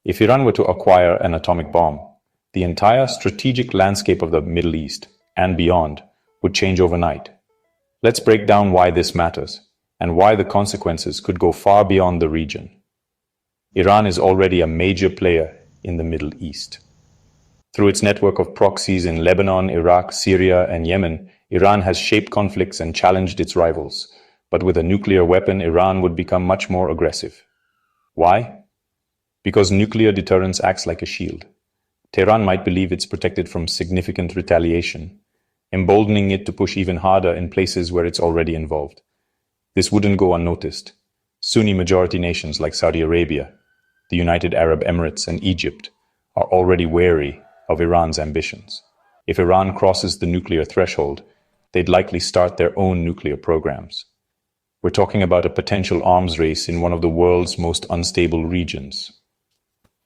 If Iran were to acquire an atomic bomb, the entire strategic landscape of the Middle East and beyond would change overnight. Let's break down why this matters and why the consequences could go far beyond the region. Iran is already a major player in the Middle East. Through its network of proxies in Lebanon, Iraq, Syria, and Yemen, Iran has shaped conflicts and challenged its rivals. But with a nuclear weapon, Iran would become much more aggressive. Why? Because nuclear deterrence acts like a shield. Tehran might believe it's protected from significant retaliation, emboldening it to push even harder in places where it's already involved. This wouldn't go unnoticed. Sunni-majority nations like Saudi Arabia, the United Arab Emirates, and Egypt are already wary of Iran's ambitions. If Iran crosses the nuclear threshold, they'd likely start their own nuclear programs. We're talking about a potential arms race in one of the world's most unstable regions.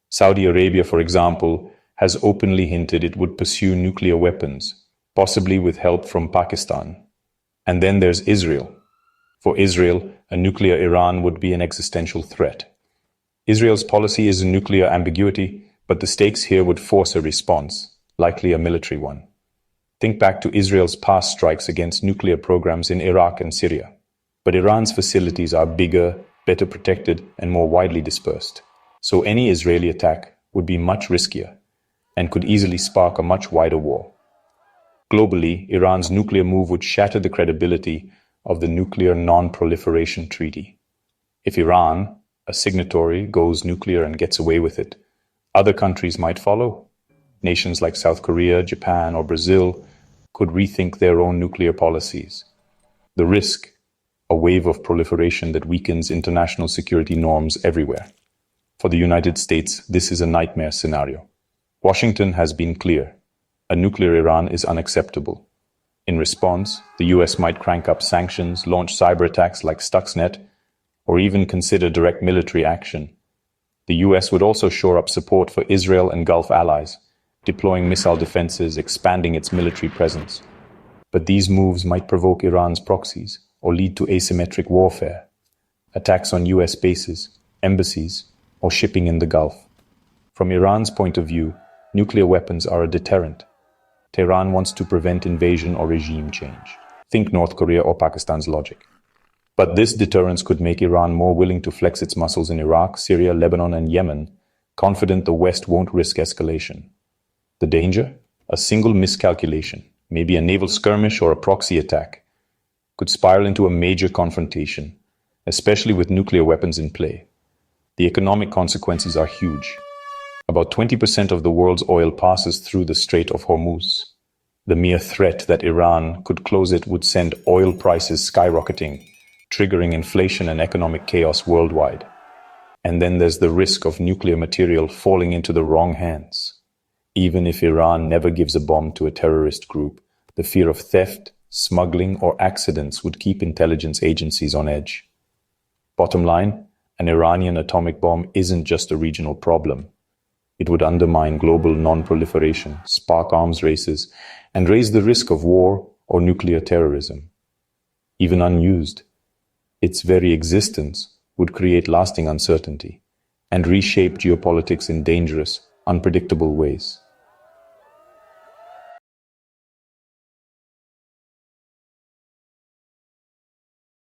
Saudi Arabia, for example, has openly hinted it would pursue nuclear weapons, possibly with help from Pakistan. And then there's Israel. For Israel, a nuclear Iran would be an existential threat. Israel's policy is a nuclear ambiguity, but the stakes here would force a response, likely a military one. Think back to Israel's past strikes against nuclear programs in Iraq and Syria. But Iran's facilities are bigger, better protected, and more widely dispersed. So any Israeli attack would be much riskier and could easily spark a much wider war. Globally, Iran's nuclear move would shatter the credibility of the Nuclear Non-Proliferation Treaty. If Iran, a signatory, goes nuclear and gets away with it, other countries might follow. Nations like South Korea, Japan, or Brazil could rethink their own nuclear policies. The risk: a wave of proliferation that weakens international security norms everywhere. For the United States, this is a nightmare scenario. Washington has been clear. A nuclear Iran is unacceptable. In response, the US might crank up sanctions, launch cyberattacks like Stuxnet, or even consider direct military action. The US would also shore up support for Israel and Gulf allies, deploying missile defenses, expanding its military presence. But these moves might provoke Iran's proxies or lead to asymmetric warfare, attacks on US bases, embassies, or shipping in the Gulf. From Iran's point of view, nuclear weapons are a deterrent. Tehran wants to prevent invasion or regime change. Think North Korea or Pakistan's logic. But this deterrence could make Iran more willing to flex its muscles in Iraq, Syria, Lebanon, and Yemen, confident the West won't risk escalation. The danger? A single miscalculation, maybe a naval skirmish or a proxy attack, could spiral into a major confrontation, especially with nuclear weapons in play. The economic consequences are huge. About 20% of the world's oil passes through the Strait of Hormuz. The mere threat that Iran could close it would send oil prices skyrocketing, triggering inflation and economic chaos worldwide. And then there's the risk of nuclear material falling into the wrong hands. Even if Iran never gives a bomb to a terrorist group, the fear of theft, smuggling, or accidents would keep intelligence agencies on edge. Bottom line, an Iranian atomic bomb isn't just a regional problem. It would undermine global non-proliferation, spark arms races, and raise the risk of war or nuclear terrorism. Even unused, its very existence would create lasting uncertainty and reshape geopolitics in dangerous, unpredictable ways.